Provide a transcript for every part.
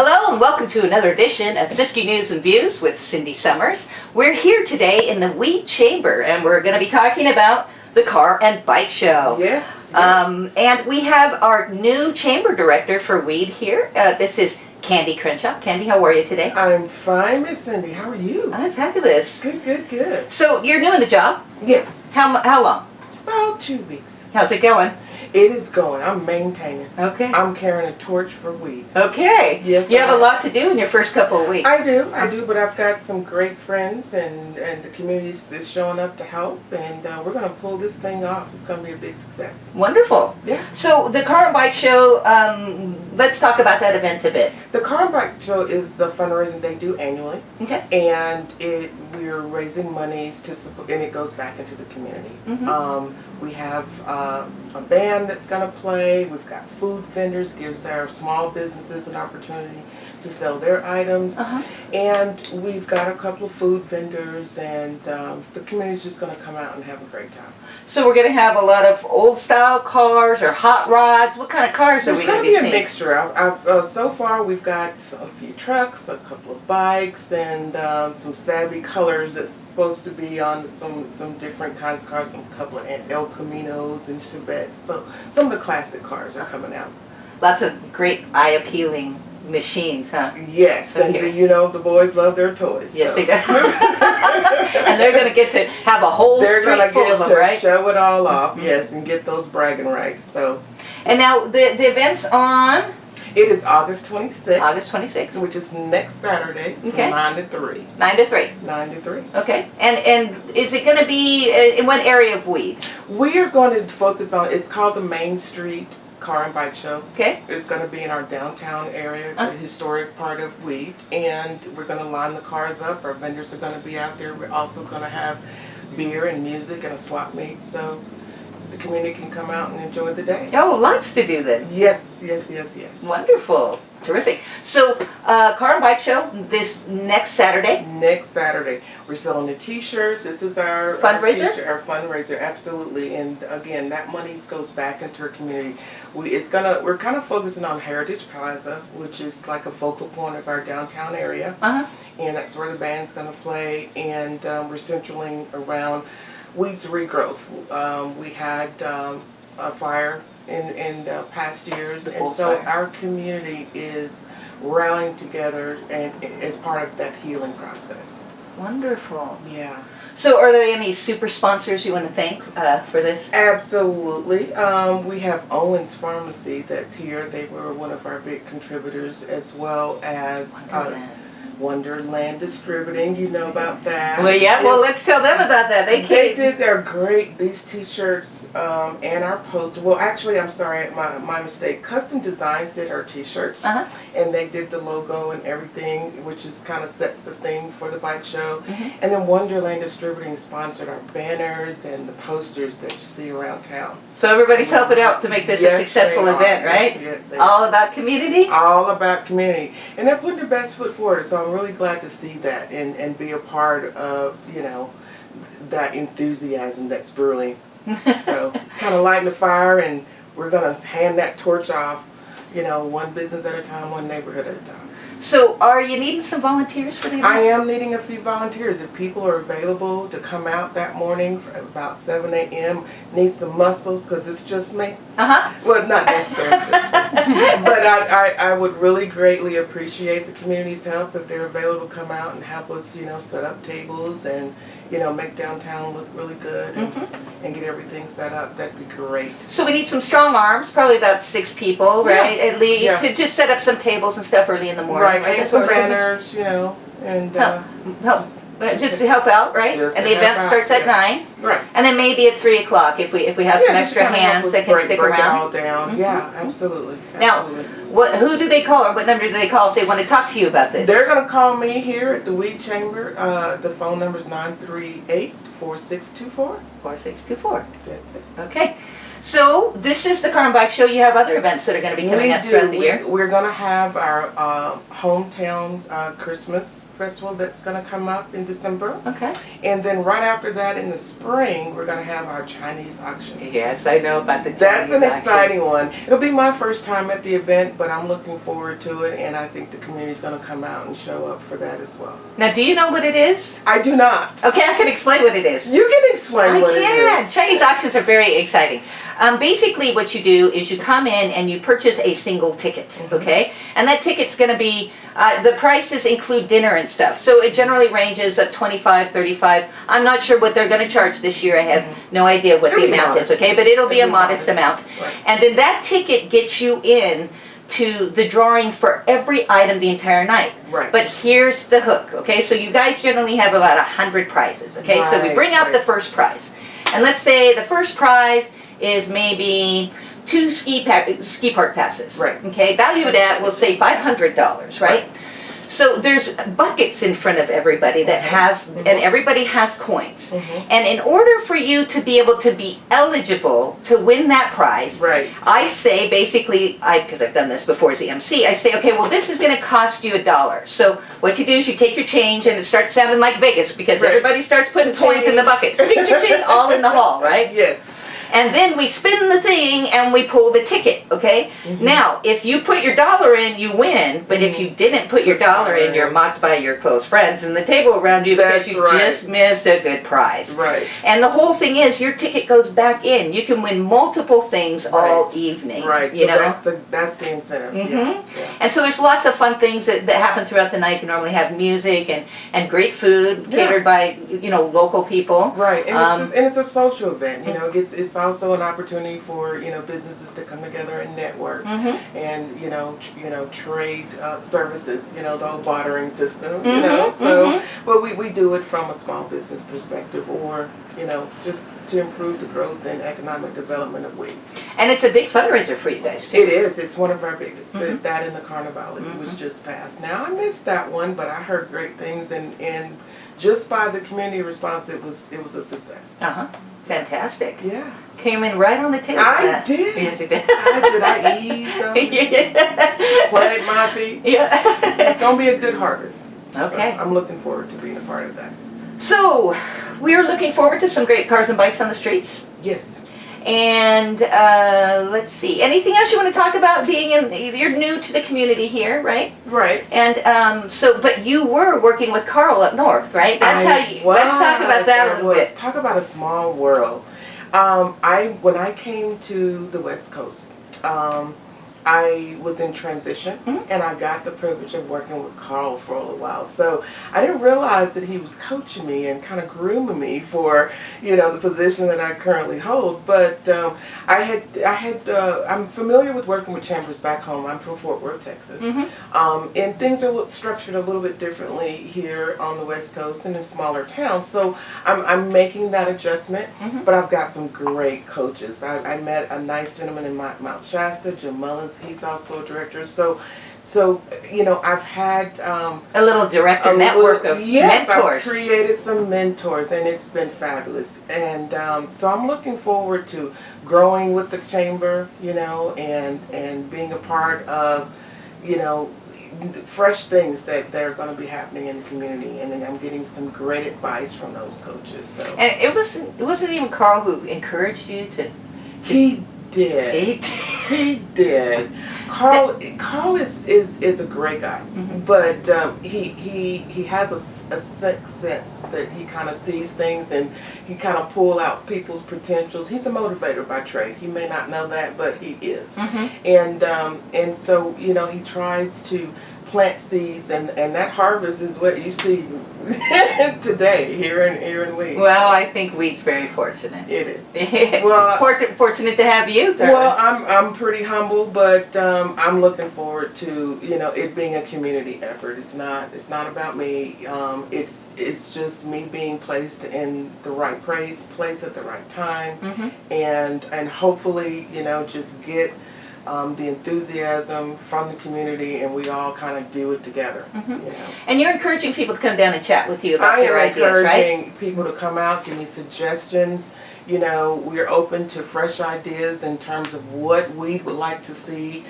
Hello and welcome to another edition of Siskiyou News and Views with Cindy Summers. We're here today in the Weed Chamber and we're going to be talking about the car and bike show. Yes. And we have our new chamber director for Weed here. This is Kandy Crenshaw. Kandy, how are you today? I'm fine, Miss Cindy. How are you? I'm fabulous. Good. So you're new in the job? Yes. How long? About 2 weeks. How's it going? It is going. I'm maintaining. Okay. I'm carrying a torch for Weed. Okay. Yes. You have a lot to do in your first couple of weeks. I do, but I've got some great friends and the community is showing up to help, and we're going to pull this thing off. It's going to be a big success. Wonderful. Yeah. So the car and bike show, let's talk about that event a bit. The car and bike show is a fundraising they do annually. Okay. And we're raising monies to support, and it goes back into the community. We have a band that's going to play. We've got food vendors, gives our small businesses an opportunity to sell their items. And we've got a couple of food vendors, and the community's just going to come out and have a great time. So we're going to have a lot of old style cars or hot rods. What kind of cars are we going to be seeing? There's going to be a mixture. So far we've got a few trucks, a couple of bikes, and some savvy colors that's supposed to be on some different kinds of cars, a couple of El Caminos and Chevettes. So some of the classic cars are coming out. Lots of great eye-appealing machines, huh? Yes, okay. And the boys love their toys. Yes, so. they do. And they're going to get to have a whole street full of them, right? They're going to get to show it all off, yes, and get those bragging rights. So. And now the event's on? It is August 26th. August 26th. Which is next Saturday from okay. 9 to 3. 9 to 3. 9 to 3. Okay. And is it going to be in what area of Weed? We are going to focus on, it's called the Main Street Car and Bike Show. Okay. It's going to be in our downtown area, the historic part of Weed, and we're going to line the cars up. Our vendors are going to be out there. We're also going to have beer and music and a swap meet, so the community can come out and enjoy the day. Oh, lots to do then. Yes. Wonderful. Terrific. So, car and bike show this next Saturday? Next Saturday. We're selling the t-shirts. This is our fundraiser? Our fundraiser, absolutely. And again, that money goes back into our community. We're kind of focusing on Heritage Plaza, which is like a focal point of our downtown area. And that's where the band's going to play. And we're centering around Weeds regrowth. We had a fire in past years, and so our community is rallying together and as part of that healing process. Wonderful. Yeah. So are there any super sponsors you want to thank for this? Absolutely. We have Owens Pharmacy that's here. They were one of our big contributors, as well as Wonderland Distributing, you know about that. Well, yeah, well, let's tell them about that. They did their great, these t-shirts and our poster. Well, actually, I'm sorry, my mistake. Custom Designs did our t-shirts, and they did the logo and everything, which is kind of sets the theme for the bike show. And then Wonderland Distributing sponsored our banners and the posters that you see around town. So everybody's helping out to make this a successful event, right? Yes, all about community? All about community. And they're putting their best foot forward, so I'm really glad to see that and be a part of, that enthusiasm that's brewing. So kind of lighting the fire, and we're going to hand that torch off, one business at a time, one neighborhood at a time. So are you needing some volunteers for the event? I am needing a few volunteers. If people are available to come out that morning for about 7 a.m., need some muscles, because it's just me. Well, not necessarily just me. But I would really greatly appreciate the community's help if they're available to come out and help us, set up tables and, make downtown look really good and get everything set up. That'd be great. So we need some strong arms, probably about 6 people, right? At least, to just set up some tables and stuff early in the morning. Right, and some banners, and just to help out, right? And the event starts at 9. Right. And then maybe at 3 o'clock if we have some extra hands that can stick around. Break it all down. Yeah, absolutely. Now, who do they call, or what number do they call if they want to talk to you about this? They're going to call me here at the Weed Chamber. The phone number is 938-4624. 4624. That's it. Okay. So this is the Car and Bike Show. You have other events that are going to be coming up throughout the year. We're going to have our hometown Christmas festival that's going to come up in December. Okay. And then right after that in the spring, we're going to have our Chinese auction. Yes, I know about the Chinese That's an auction. exciting one. It'll be my first time at the event, but I'm looking forward to it, and I think the community's going to come out and show up for that as well. Now, do you know what it is? I do not. Okay, I can explain what it is. You can explain what it is. Chinese auctions are very exciting. Basically, what you do is you come in and you purchase a single ticket, okay? And that ticket's going to be, the prices include dinner and stuff. So it generally ranges at $25, $35. I'm not sure what they're going to charge this year. I have no idea what the amount is, okay? But it'll be a modest amount. Right. And then that ticket gets you in to the drawing for every item the entire night. Right. But here's the hook, okay? So you guys generally have about 100 prizes, okay? So we bring out the first prize. And let's say the first prize is maybe 2 ski park passes. Right. Okay, valued at, we'll say $500, right? So there's buckets in front of everybody that have, and everybody has coins. And in order for you to be able to be eligible to win that prize, Right. I say basically, because I've done this before as the MC, I say, okay, well this is going to cost you $1. So what you do is you take your change, and it starts sounding like Vegas because everybody starts putting coins in the buckets. Cha-ching, all in the hall, right? Yes. And then we spin the thing and we pull the ticket, okay? Now, if you put your dollar in, you win. But if you didn't put your dollar in, you're mocked by your close friends and the table around you because That's you right. just missed a good prize. Right. And the whole thing is your ticket goes back in. You can win multiple things all evening. Right. You So know? that's the incentive. Yeah. And so there's lots of fun things that happen throughout the night. You normally have music and great food catered by, you know, local people. Right, and it's a social event. You know, it's also an opportunity for businesses to come together and network, and trade services. You know, the whole bartering system. You know, so but we do it from a small business perspective, or just to improve the growth and economic development of Weeks. And it's a big fundraiser for you guys too. It is. It's one of our biggest. That in the Carnival, it was just passed. Now I missed that one, but I heard great things, and just by the community response, it was a success. Fantastic. Yeah. Came in right on the tail. I did. Yes, you did. I eased them, planted my feet. Yeah. It's gonna be a good harvest. Okay. So I'm looking forward to being a part of that. So, we're looking forward to some great cars and bikes on the streets. Yes. And let's see, anything else you want to talk about being you're new to the community here, right? Right. And but you were working with Carl up north, right? Let's talk about that a little bit. Talk about a small world. When I came to the West Coast, I was in transition, and I got the privilege of working with Carl for a little while. So I didn't realize that he was coaching me and kind of grooming me for, the position that I currently hold. But I'm familiar with working with chambers back home. I'm from Fort Worth, Texas, and things are structured a little bit differently here on the West Coast and in smaller towns. So I'm making that adjustment. But I've got some great coaches. I met a nice gentleman in Mount Shasta, Jim Mullins. He's also a director. So I've had a little director network of mentors. I've created some mentors, and it's been fabulous. And so I'm looking forward to growing with the chamber, and being a part of, fresh things that are going to be happening in the community, and I'm getting some great advice from those coaches. So. And it wasn't even Carl who encouraged you to. He did. He did. Carl is a great guy, but he has a sixth sense that he kind of sees things, and he kind of pull out people's potentials. He's a motivator by trade. He may not know that, but he is. And so he tries to plant seeds, and that harvest is what you see today here in Weed. Well, I think Weed's very fortunate. It is. Well, fortunate to have you, darling. Well, I'm pretty humble, but I'm looking forward to it being a community effort. It's not about me. It's just me being placed in the right place at the right time, and hopefully just get the enthusiasm from the community, and we all kind of do it together. And you're encouraging people to come down and chat with you about their ideas, right? I am encouraging people to come out, give me suggestions. You know, we're open to fresh ideas in terms of what we would like to see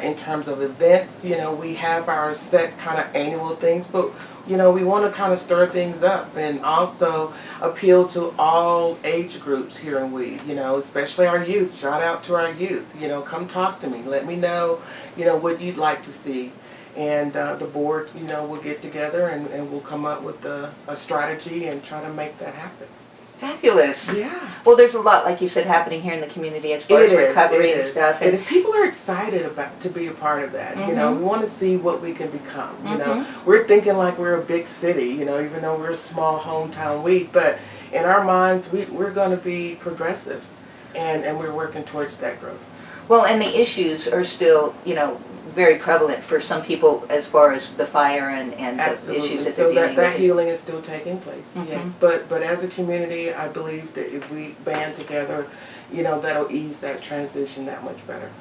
in terms of events. You know, we have our set kind of annual things, but you know, we want to kind of stir things up and also appeal to all age groups here in Weed, you know, especially our youth. Shout out to our youth. You know, come talk to me. Let me know, you know, what you'd like to see. And the board, you know, will get together and we'll come up with a strategy and try to make that happen. Fabulous. Yeah. Well, there's a lot, like you said, happening here in the community as far as recovery and stuff. And people are excited to be a part of that. You know, we want to see what we can become. You know, we're thinking like we're a big city, you know, even though we're a small hometown Weed, but in our minds, we're going to be progressive and we're working towards that growth. Well, and the issues are still, you know, very prevalent for some people as far as the fire and the issues that they're dealing with. So that healing is still taking place, yes. But as a community, I believe that if we band together, you know, that'll ease that transition that much better.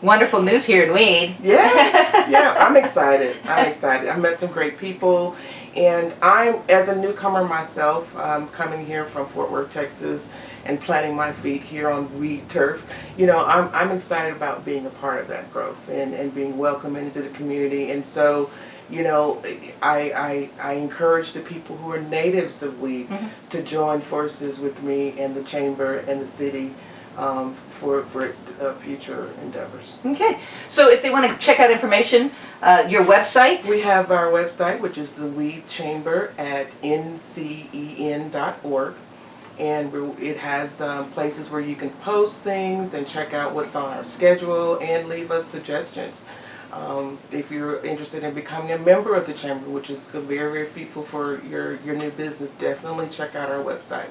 Wonderful news here in Weed. Yeah, yeah, I'm excited. I'm excited. I met some great people, and I'm, as a newcomer myself, coming here from Fort Worth, Texas, and planting my feet here on Weed turf, you know, I'm excited about being a part of that growth and being welcomed into the community. And so, you know, I encourage the people who are natives of Weed to join forces with me and the chamber and the city for its future endeavors. Okay, so if they want to check out information, your website? We have our website, which is the Weed Chamber at ncen.org. And it has places where you can post things and check out what's on our schedule and leave us suggestions. If you're interested in becoming a member of the chamber, which is very, very fruitful for your new business, definitely check out our website.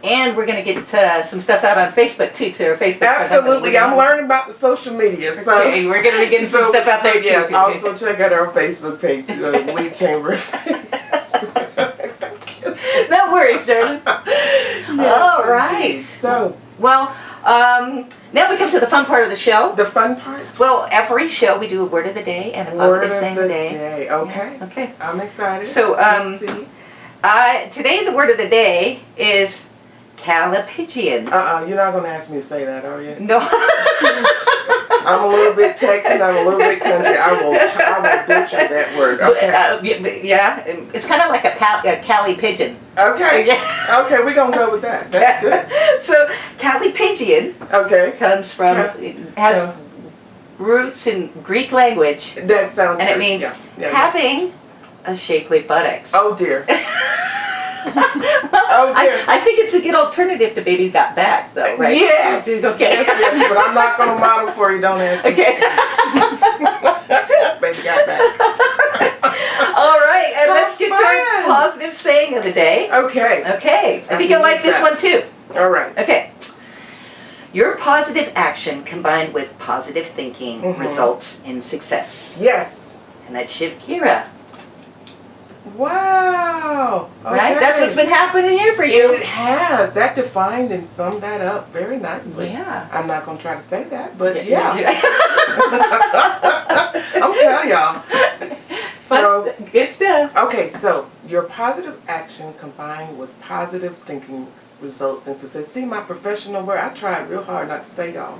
And we're going to get some stuff out on Facebook too, to our Facebook. Absolutely, I'm learning about the social media. So okay, we're going to be getting some stuff out there too. Yeah, also check out our Facebook page, Weed Chamber. No worries, darling. All right. So, well, now we come to the fun part of the show. The fun part? Well, every show we do a word of the day and a positive saying of the day. Okay. Yeah. Okay. I'm excited. So, let's see. Today the word of the day is calipigian. You're not going to ask me to say that, are you? No. I'm a little bit Texan, I'm a little bit country. I will butcher that word. Okay. Yeah, it's kind of like a Cali pigeon. Okay. Yeah. Okay, we're going to go with that. That's good. So, calipigian comes from, has roots in Greek language. That sounds And good. it means having a shapely buttocks. Oh dear. Well, I think it's a good alternative to Baby Got Back, though, right? Yes. Okay. Yes, but I'm not going to model for you. Don't ask me. Okay. Baby Got Back. All right, and let's get to our positive saying of the day. Okay. Okay. I think you'll like this one too. All right. Okay. Your positive action combined with positive thinking results in success. Yes. And that's Shiv Kira. Wow. Okay. Right? That's what's been happening here for you. It has. That defined and summed that up very nicely. Yeah. I'm not going to try to say that, but yeah. I'm telling y'all. So, good stuff. Okay, so your positive action combined with positive thinking results in success. See, my professional word, I tried real hard not to say y'all.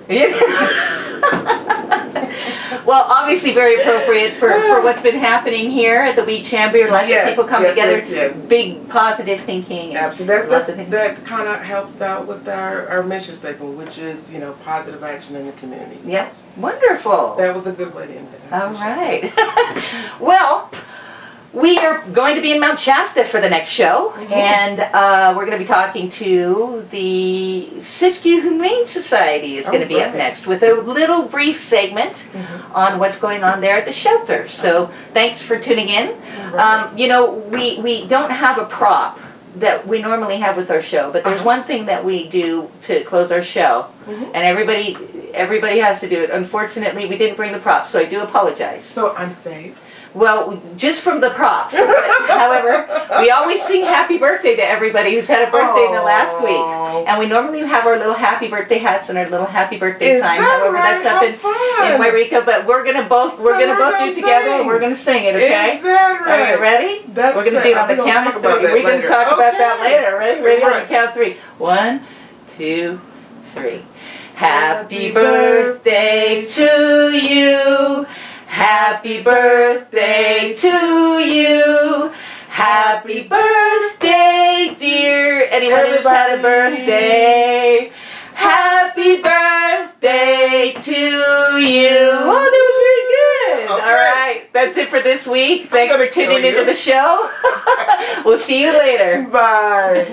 Well, obviously very appropriate for what's been happening here at the Weed Chamber. Lots of people come together. Yes. Big positive thinking. Absolutely. That kind of helps out with our mission statement, which is, you know, positive action in the community. Yep. Wonderful. That was a good way to end it. All right. Well, we are going to be in Mount Shasta for the next show, and we're going to be talking to the Siskiyou Humane Society is going to be up next with a little brief segment on what's going on there at the shelter. So thanks for tuning in. You know, we don't have a prop that we normally have with our show, but there's one thing that we do to close our show, and everybody has to do it. Unfortunately, we didn't bring the props, so I do apologize. So I'm saved. Well, just from the props. However, we always sing happy birthday to everybody who's had a birthday in the last week. And we normally have our little happy birthday hats and our little happy birthday sign. However, that's up in Wairika, but we're gonna both do it together and we're gonna sing it, okay? Is that right? Are you ready? We're gonna do it on the count of three. We're gonna talk about that later. Ready? Ready on the count of three. 1, 2, 3. Happy birthday to you. Happy birthday to you. Happy birthday, dear anyone who's had a birthday. Happy birthday to you. Oh, that was very good. Okay. All right, that's it for this week. Thanks for tuning into the show. We'll see you later. Bye.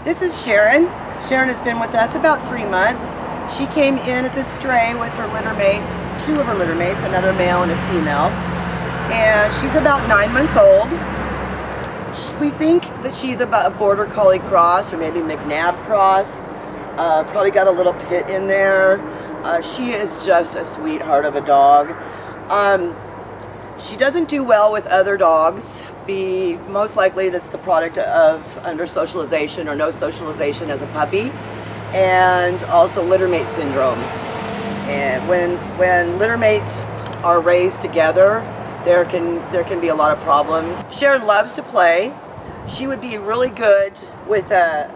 This is Sharon. Sharon has been with us about 3 months. She came in as a stray with her litter mates, 2 of her litter mates, another male and a female. And she's about 9 months old. We think that she's about a border collie cross or maybe McNabb cross. Probably got a little pit in there. She is just a sweetheart of a dog. She doesn't do well with other dogs. Most likely that's the product of under socialization or no socialization as a puppy, and also littermate syndrome. And when littermates are raised together, there can be a lot of problems. Sharon loves to play. She would be really good with a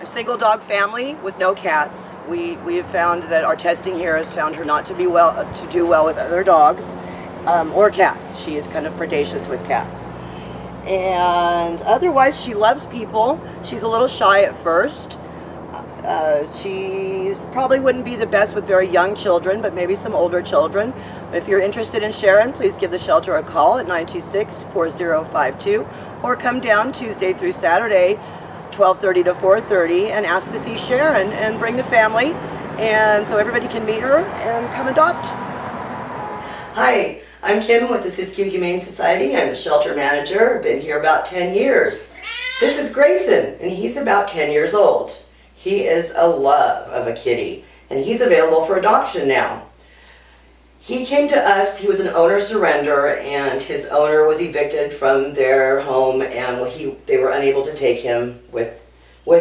single dog family with no cats. We have found that our testing here has found her not to do well with other dogs. Or cats. She is kind of predacious with cats. And otherwise, she loves people. She's a little shy at first. She probably wouldn't be the best with very young children, but maybe some older children. If you're interested in Sharon, please give the shelter a call at 926-4052 or come down Tuesday through Saturday, 12:30 to 4:30, and ask to see Sharon and bring the family, and so everybody can meet her and come adopt. Hi, I'm Kim with the Siskiyou Humane Society. I'm the shelter manager. I've been here about 10 years. This is Grayson, and he's about 10 years old. He is a love of a kitty, and he's available for adoption now. He came to us, he was an owner surrender, and his owner was evicted from their home, and they were unable to take him with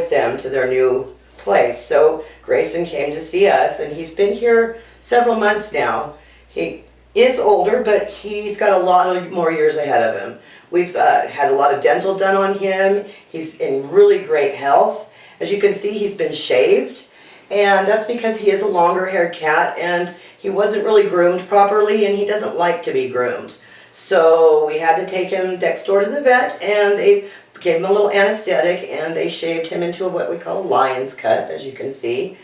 them to their new place. So Grayson came to see us, and he's been here several months now. He is older, but he's got a lot of more years ahead of him. We've had a lot of dental done on him. He's in really great health. As you can see, he's been shaved, and that's because he is a longer haired cat and he wasn't really groomed properly, and he doesn't like to be groomed. So we had to take him next door to the vet, and they gave him a little anesthetic, and they shaved him into what we call a lion's cut, as you can see.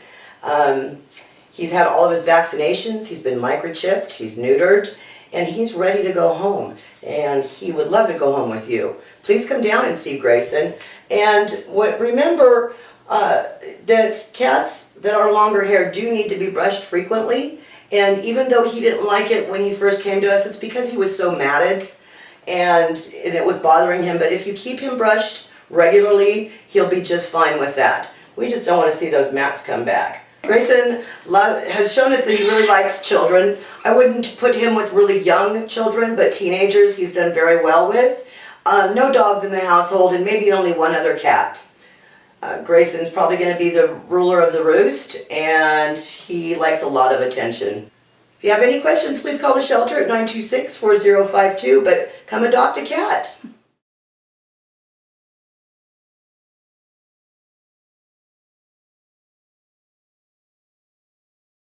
He's had all of his vaccinations, he's been microchipped, he's neutered, and he's ready to go home. And he would love to go home with you. Please come down and see Grayson. And remember that cats that are longer haired do need to be brushed frequently. And even though he didn't like it when he first came to us, it's because he was so matted and it was bothering him. But if you keep him brushed regularly, he'll be just fine with that. We just don't want to see those mats come back. Grayson has shown us that he really likes children. I wouldn't put him with really young children, but teenagers he's done very well with. No dogs in the household, and maybe only one other cat. Grayson's probably going to be the ruler of the roost, and he likes a lot of attention. If you have any questions, please call the shelter at 926-4052, but come adopt a cat.